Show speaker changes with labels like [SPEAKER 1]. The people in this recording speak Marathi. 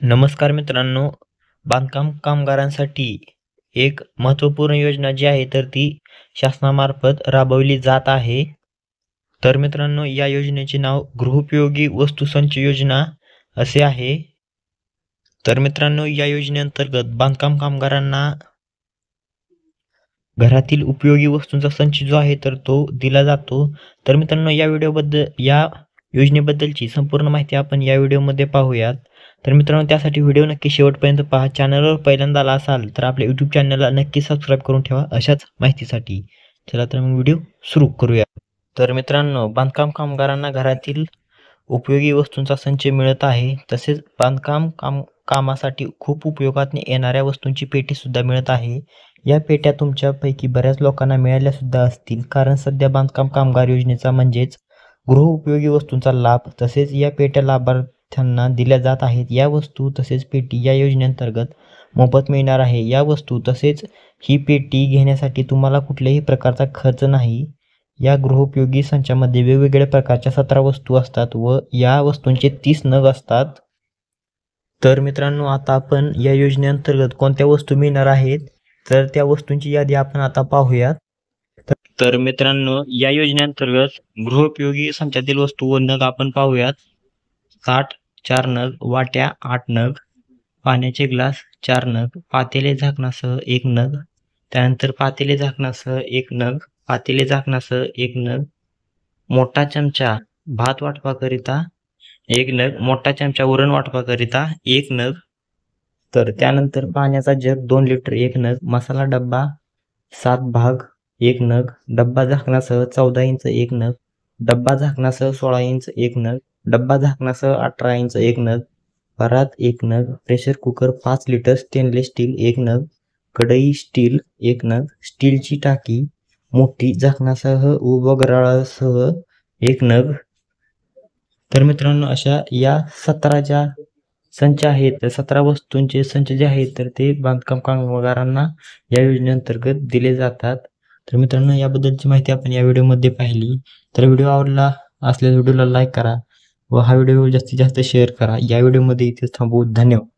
[SPEAKER 1] नमस्कार मित्रांनो, बांधकाम कामगारांसाठी एक महत्त्वपूर्ण योजना जी आहे तर ती शासनामार्फत राबवली जात आहे. तर मित्रांनो, या योजनेचे नाव गृहोपयोगी वस्तू संच योजना असे आहे. तर मित्रांनो, या योजनेअंतर्गत बांधकाम कामगारांना घरातील उपयोगी वस्तूंचा संच जो आहे तर तो दिला जातो. तर मित्रांनो, या योजनेबद्दलची संपूर्ण माहिती आपण या व्हिडिओमध्ये पाहूयात. तर मित्रांनो, त्यासाठी व्हिडिओ नक्की शेवटपर्यंत पहा. चॅनलवर पहिल्यांदा आला असाल तर आपल्या यूट्यूब चॅनलला नक्की सबस्क्राईब करून ठेवा अशाच माहितीसाठी. चला तर मग व्हिडिओ सुरू करूया. तर मित्रांनो, बांधकाम कामगारांना घरातील उपयोगी वस्तूंचा संच मिळत आहे. तसेच कामासाठी खूप उपयोगात येणाऱ्या वस्तूंची पेटी सुद्धा मिळत आहे. या पेट्या तुमच्यापैकी बऱ्याच लोकांना मिळाल्या सुद्धा असतील, कारण सध्या बांधकाम कामगार योजनेचा म्हणजेच गृहोपयोगी वस्तूंचा लाभ तसेच या पेट्या लाभार्थ्यांना दिल्या जात आहेत. या वस्तू तसेच पेटी या योजनेअंतर्गत मोफत मिळणार आहे. या वस्तू तसेच ही पेटी घेण्यासाठी तुम्हाला कुठल्याही प्रकारचा खर्च नाही. या गृहोपयोगी संचामध्ये वेगवेगळ्या प्रकारच्या 17 वस्तू असतात व या वस्तूंचे 30 नग असतात. तर मित्रांनो, आता आपण या योजनेअंतर्गत कोणत्या वस्तू मिळणार आहेत तर त्या वस्तूंची यादी आपण आता पाहूयात. तर मित्रांनो, या योजनेअंतर्गत गृहोपयोगी संचातील वस्तू व नग आपण पाहूयात. ताट 4 नग, वाट्या 8 नग, पाण्याचे ग्लास 4 नग, पातेले झाकणासह 1 नग, त्यानंतर पातेले झाकणासह 1 नग, पातेले झाकणासह 1 नग, मोठा चमचा भात वाटपाकरिता 1 नग, मोठा चमचा वरण वाटपाकरिता 1 नग, तर त्यानंतर पाण्याचा जग 2 लिटर 1 नग, मसाला डब्बा 7 भाग 1 नग, डब्बा झाकणासह 14 इंच 1 नग, डब्बा झाकणासह 16 इंच 1 नग, डब्बा झाकणासह 18 इंच 1 नग, परात 1 नग, pressure cooker 5 litre stainless steel 1 नग, कढई स्टील 1 नग, स्टीलची टाकी मोठी झाकणासह व वगराळासह 1 नग. तर मित्रांनो, अशा या 17 ज्या संच आहेत तर 17 वस्तूंचे संच जे आहेत तर ते बांधकाम कामगारांना या योजनेअंतर्गत दिले जातात. तर मित्रांनो, याबद्दलची माहिती आपण या व्हिडिओमध्ये पाहिली. तर व्हिडिओ आवडला असल्यास व्हिडिओला लाईक करा व हा व्हिडिओ जास्तीत जास्त शेअर करा. या व्हिडिओमध्ये इथेच थांबवू. धन्यवाद.